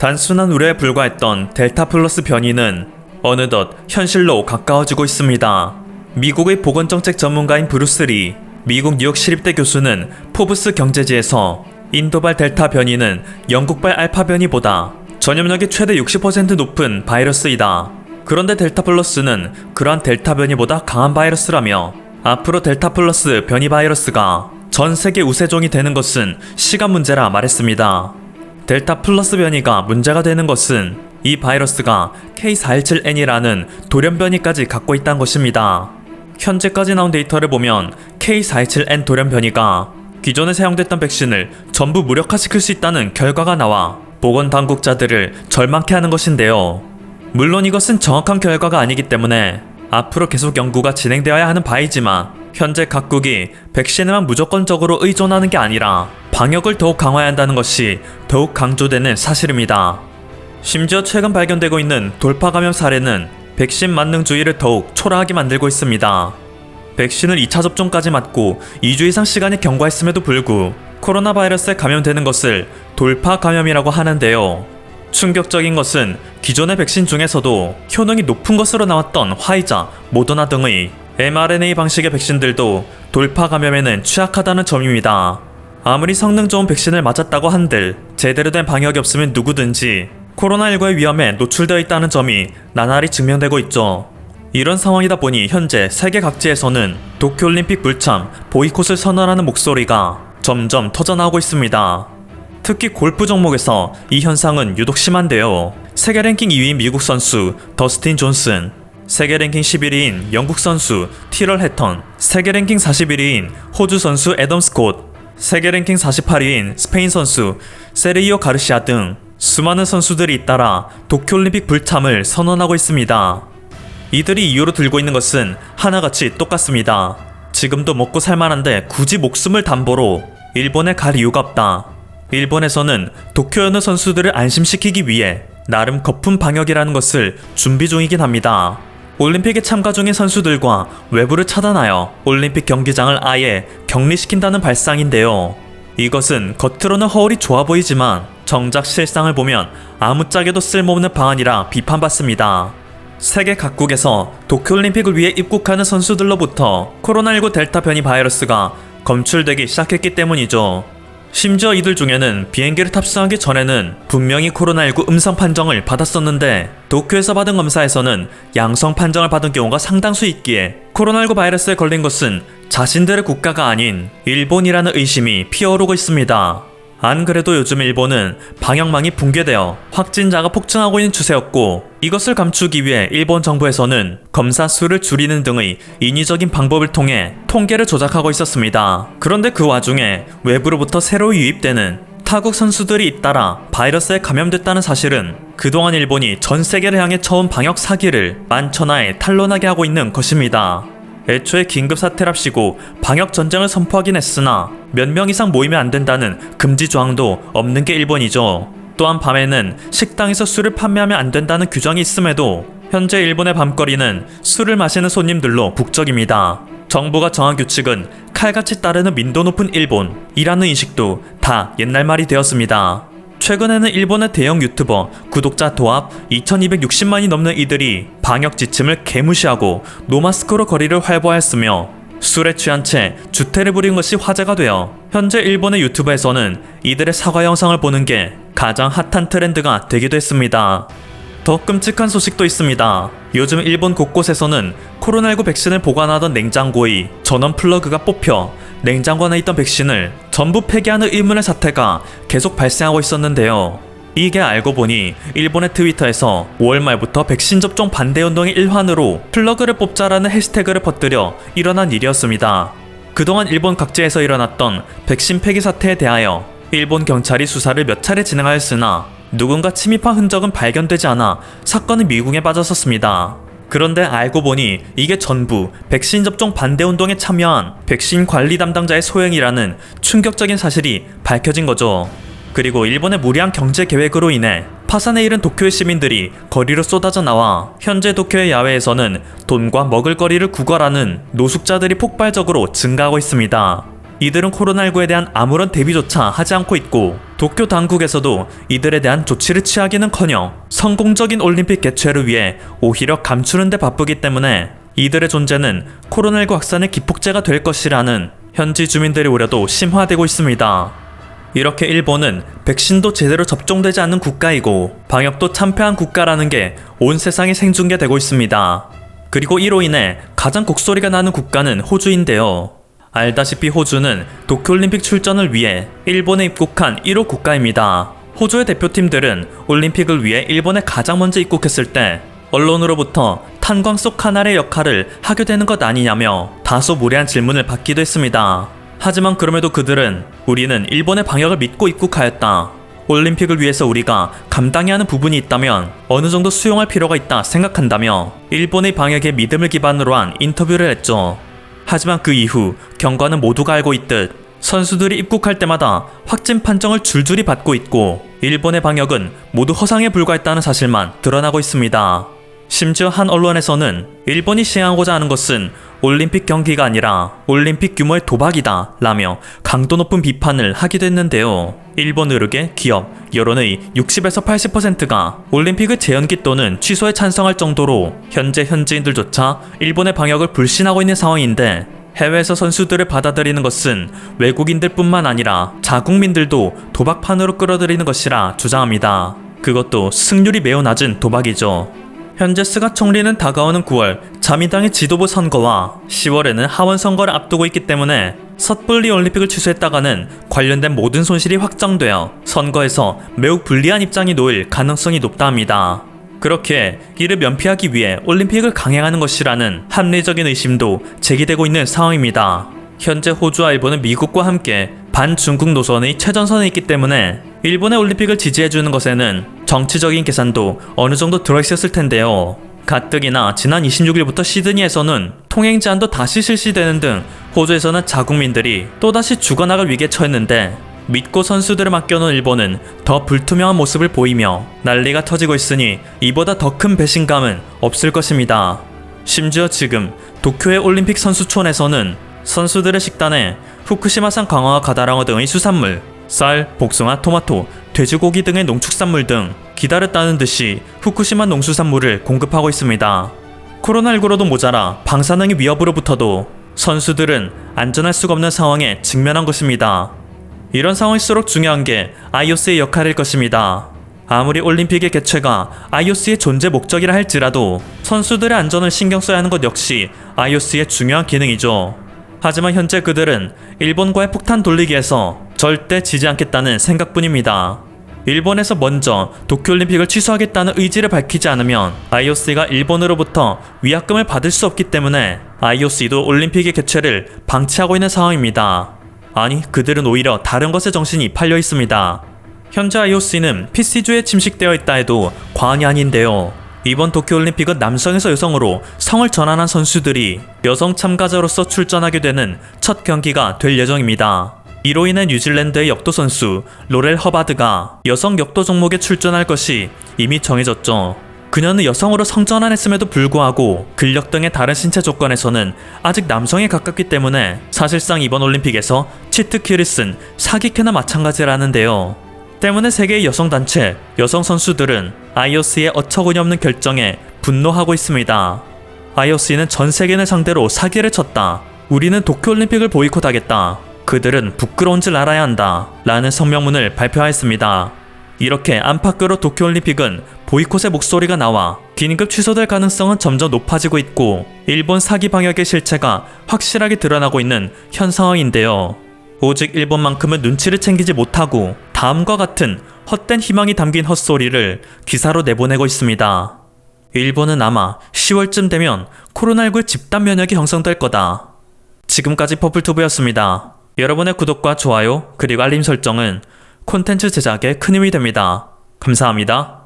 단순한 우려에 불과했던 델타 플러스 변이는 어느덧 현실로 가까워지고 있습니다. 미국의 보건정책 전문가인 브루스 리, 미국 뉴욕 시립대 교수는 포브스 경제지에서 인도발 델타 변이는 영국발 알파 변이보다 전염력이 최대 60% 높은 바이러스이다. 그런데 델타 플러스는 그러한 델타 변이보다 강한 바이러스라며 앞으로 델타 플러스 변이 바이러스가 전 세계 우세종이 되는 것은 시간 문제라 말했습니다. 델타 플러스 변이가 문제가 되는 것은 이 바이러스가 K417N이라는 돌연 변이까지 갖고 있다는 것입니다. 현재까지 나온 데이터를 보면 K417N 돌연 변이가 기존에 사용됐던 백신을 전부 무력화시킬 수 있다는 결과가 나와 보건당국자들을 절망케 하는 것인데요. 물론 이것은 정확한 결과가 아니기 때문에 앞으로 계속 연구가 진행되어야 하는 바이지만 현재 각국이 백신에만 무조건적으로 의존하는 게 아니라 방역을 더욱 강화해야 한다는 것이 더욱 강조되는 사실입니다. 심지어 최근 발견되고 있는 돌파 감염 사례는 백신 만능주의를 더욱 초라하게 만들고 있습니다. 백신을 2차 접종까지 맞고 2주 이상 시간이 경과했음에도 불구 코로나 바이러스에 감염되는 것을 돌파 감염이라고 하는데요. 충격적인 것은 기존의 백신 중에서도 효능이 높은 것으로 나왔던 화이자, 모더나 등의 mRNA 방식의 백신들도 돌파 감염에는 취약하다는 점입니다. 아무리 성능 좋은 백신을 맞았다고 한들 제대로 된 방역이 없으면 누구든지 코로나19의 위험에 노출되어 있다는 점이 나날이 증명되고 있죠. 이런 상황이다 보니 현재 세계 각지에서는 도쿄올림픽 불참, 보이콧을 선언하는 목소리가 점점 터져나오고 있습니다. 특히 골프 종목에서 이 현상은 유독 심한데요. 세계 랭킹 2위인 미국 선수 더스틴 존슨, 세계 랭킹 11위인 영국 선수 티럴 해턴, 세계 랭킹 41위인 호주 선수 애덤 스콧, 세계 랭킹 48위인 스페인 선수 세르히오 가르시아 등 수많은 선수들이 잇따라 도쿄올림픽 불참을 선언하고 있습니다. 이들이 이유로 들고 있는 것은 하나같이 똑같습니다. 지금도 먹고 살만한데 굳이 목숨을 담보로 일본에 갈 이유가 없다. 일본에서는 도쿄 여느 선수들을 안심시키기 위해 나름 거품 방역이라는 것을 준비 중이긴 합니다. 올림픽에 참가 중인 선수들과 외부를 차단하여 올림픽 경기장을 아예 격리시킨다는 발상인데요. 이것은 겉으로는 허울이 좋아 보이지만 정작 실상을 보면 아무짝에도 쓸모없는 방안이라 비판받습니다. 세계 각국에서 도쿄올림픽을 위해 입국하는 선수들로부터 코로나19 델타 변이 바이러스가 검출되기 시작했기 때문이죠. 심지어 이들 중에는 비행기를 탑승하기 전에는 분명히 코로나19 음성 판정을 받았었는데 도쿄에서 받은 검사에서는 양성 판정을 받은 경우가 상당수 있기에 코로나19 바이러스에 걸린 것은 자신들의 국가가 아닌 일본이라는 의심이 피어오르고 있습니다. 안 그래도 요즘 일본은 방역망이 붕괴되어 확진자가 폭증하고 있는 추세였고 이것을 감추기 위해 일본 정부에서는 검사 수를 줄이는 등의 인위적인 방법을 통해 통계를 조작하고 있었습니다. 그런데 그 와중에 외부로부터 새로 유입되는 타국 선수들이 잇따라 바이러스에 감염됐다는 사실은 그동안 일본이 전 세계를 향해 처음 방역 사기를 만천하에 탄로나게 하고 있는 것입니다. 애초에 긴급사태랍시고 방역전쟁을 선포하긴 했으나 몇 명 이상 모이면 안 된다는 금지 조항도 없는 게 일본이죠. 또한 밤에는 식당에서 술을 판매하면 안 된다는 규정이 있음에도 현재 일본의 밤거리는 술을 마시는 손님들로 북적입니다. 정부가 정한 규칙은 칼같이 따르는 민도 높은 일본이라는 인식도 다 옛날 말이 되었습니다. 최근에는 일본의 대형 유튜버 구독자 도합 2260만이 넘는 이들이 방역 지침을 개무시하고 노마스크로 거리를 활보하였으며 술에 취한 채 주태를 부린 것이 화제가 되어 현재 일본의 유튜브에서는 이들의 사과 영상을 보는 게 가장 핫한 트렌드가 되기도 했습니다. 더 끔찍한 소식도 있습니다. 요즘 일본 곳곳에서는 코로나19 백신을 보관하던 냉장고의 전원 플러그가 뽑혀 냉장고 안에 있던 백신을 전부 폐기하는 의문의 사태가 계속 발생하고 있었는데요. 이게 알고 보니 일본의 트위터에서 5월 말부터 백신 접종 반대 운동의 일환으로 플러그를 뽑자라는 해시태그를 퍼뜨려 일어난 일이었습니다. 그동안 일본 각지에서 일어났던 백신 폐기 사태에 대하여 일본 경찰이 수사를 몇 차례 진행하였으나 누군가 침입한 흔적은 발견되지 않아 사건은 미궁에 빠졌었습니다. 그런데 알고 보니 이게 전부 백신 접종 반대 운동에 참여한 백신 관리 담당자의 소행이라는 충격적인 사실이 밝혀진 거죠. 그리고 일본의 무리한 경제 계획으로 인해 파산에 이른 도쿄의 시민들이 거리로 쏟아져 나와 현재 도쿄의 야외에서는 돈과 먹을거리를 구걸하는 노숙자들이 폭발적으로 증가하고 있습니다. 이들은 코로나19에 대한 아무런 대비조차 하지 않고 있고 도쿄 당국에서도 이들에 대한 조치를 취하기는커녕 성공적인 올림픽 개최를 위해 오히려 감추는 데 바쁘기 때문에 이들의 존재는 코로나19 확산의 기폭제가 될 것이라는 현지 주민들의 우려도 심화되고 있습니다. 이렇게 일본은 백신도 제대로 접종되지 않는 국가이고 방역도 참패한 국가라는 게 온 세상에 생중계되고 있습니다. 그리고 이로 인해 가장 곡소리가 나는 국가는 호주인데요. 알다시피 호주는 도쿄올림픽 출전을 위해 일본에 입국한 1호 국가입니다. 호주의 대표팀들은 올림픽을 위해 일본에 가장 먼저 입국했을 때 언론으로부터 탄광 속 카날의 역할을 하게 되는 것 아니냐며 다소 무례한 질문을 받기도 했습니다. 하지만 그럼에도 그들은 우리는 일본의 방역을 믿고 입국하였다. 올림픽을 위해서 우리가 감당해야 하는 부분이 있다면 어느 정도 수용할 필요가 있다 생각한다며 일본의 방역에 믿음을 기반으로 한 인터뷰를 했죠. 하지만 그 이후 경과는 모두가 알고 있듯 선수들이 입국할 때마다 확진 판정을 줄줄이 받고 있고 일본의 방역은 모두 허상에 불과했다는 사실만 드러나고 있습니다. 심지어 한 언론에서는 일본이 시행하고자 하는 것은 올림픽 경기가 아니라 올림픽 규모의 도박이다 라며 강도 높은 비판을 하기도 했는데요. 일본 의료계, 기업, 여론의 60에서 80%가 올림픽의 재연기 또는 취소에 찬성할 정도로 현재 현지인들조차 일본의 방역을 불신하고 있는 상황인데 해외에서 선수들을 받아들이는 것은 외국인들 뿐만 아니라 자국민들도 도박판으로 끌어들이는 것이라 주장합니다. 그것도 승률이 매우 낮은 도박이죠. 현재 스가 총리는 다가오는 9월 자민당의 지도부 선거와 10월에는 하원 선거를 앞두고 있기 때문에 섣불리 올림픽을 취소했다가는 관련된 모든 손실이 확정되어 선거에서 매우 불리한 입장이 놓일 가능성이 높다 합니다. 그렇게 이를 면피하기 위해 올림픽을 강행하는 것이라는 합리적인 의심도 제기되고 있는 상황입니다. 현재 호주와 일본은 미국과 함께 반중국 노선의 최전선에 있기 때문에 일본의 올림픽을 지지해주는 것에는 정치적인 계산도 어느 정도 들어있었을 텐데요. 가뜩이나 지난 26일부터 시드니에서는 통행 제한도 다시 실시되는 등 호주에서는 자국민들이 또다시 죽어나갈 위기에 처했는데 믿고 선수들을 맡겨놓은 일본은 더 불투명한 모습을 보이며 난리가 터지고 있으니 이보다 더 큰 배신감은 없을 것입니다. 심지어 지금 도쿄의 올림픽 선수촌에서는 선수들의 식단에 후쿠시마산 광어와 가다랑어 등의 수산물, 쌀, 복숭아, 토마토, 돼지고기 등의 농축산물 등 기다렸다는 듯이 후쿠시마 농수산물을 공급하고 있습니다. 코로나19로도 모자라 방사능의 위협으로부터도 선수들은 안전할 수가 없는 상황에 직면한 것입니다. 이런 상황일수록 중요한 게 IOC의 역할일 것입니다. 아무리 올림픽의 개최가 IOC의 존재 목적이라 할지라도 선수들의 안전을 신경 써야 하는 것 역시 IOC의 중요한 기능이죠. 하지만 현재 그들은 일본과의 폭탄 돌리기에서 절대 지지 않겠다는 생각뿐입니다. 일본에서 먼저 도쿄올림픽을 취소하겠다는 의지를 밝히지 않으면 IOC가 일본으로부터 위약금을 받을 수 없기 때문에 IOC도 올림픽의 개최를 방치하고 있는 상황입니다. 아니, 그들은 오히려 다른 것에 정신이 팔려 있습니다. 현재 IOC는 PC주의에 침식되어 있다 해도 과언이 아닌데요. 이번 도쿄올림픽은 남성에서 여성으로 성을 전환한 선수들이 여성 참가자로서 출전하게 되는 첫 경기가 될 예정입니다. 이로 인해 뉴질랜드의 역도 선수 로렐 허바드가 여성 역도 종목에 출전할 것이 이미 정해졌죠. 그녀는 여성으로 성전환했음에도 불구하고 근력 등의 다른 신체 조건에서는 아직 남성에 가깝기 때문에 사실상 이번 올림픽에서 치트키를 쓴 사기캐나 마찬가지라는데요. 때문에 세계의 여성단체, 여성 선수들은 IOC의 어처구니없는 결정에 분노하고 있습니다. IOC는 전 세계인을 상대로 사기를 쳤다. 우리는 도쿄올림픽을 보이콧하겠다. 그들은 부끄러운 줄 알아야 한다. 라는 성명문을 발표하였습니다. 이렇게 안팎으로 도쿄올림픽은 보이콧의 목소리가 나와 긴급 취소될 가능성은 점점 높아지고 있고 일본 사기 방역의 실체가 확실하게 드러나고 있는 현 상황인데요. 오직 일본만큼은 눈치를 챙기지 못하고 다음과 같은 헛된 희망이 담긴 헛소리를 기사로 내보내고 있습니다. 일본은 아마 10월쯤 되면 코로나19 집단 면역이 형성될 거다. 지금까지 퍼플투브였습니다. 여러분의 구독과 좋아요 그리고 알림 설정은 콘텐츠 제작에 큰 힘이 됩니다. 감사합니다.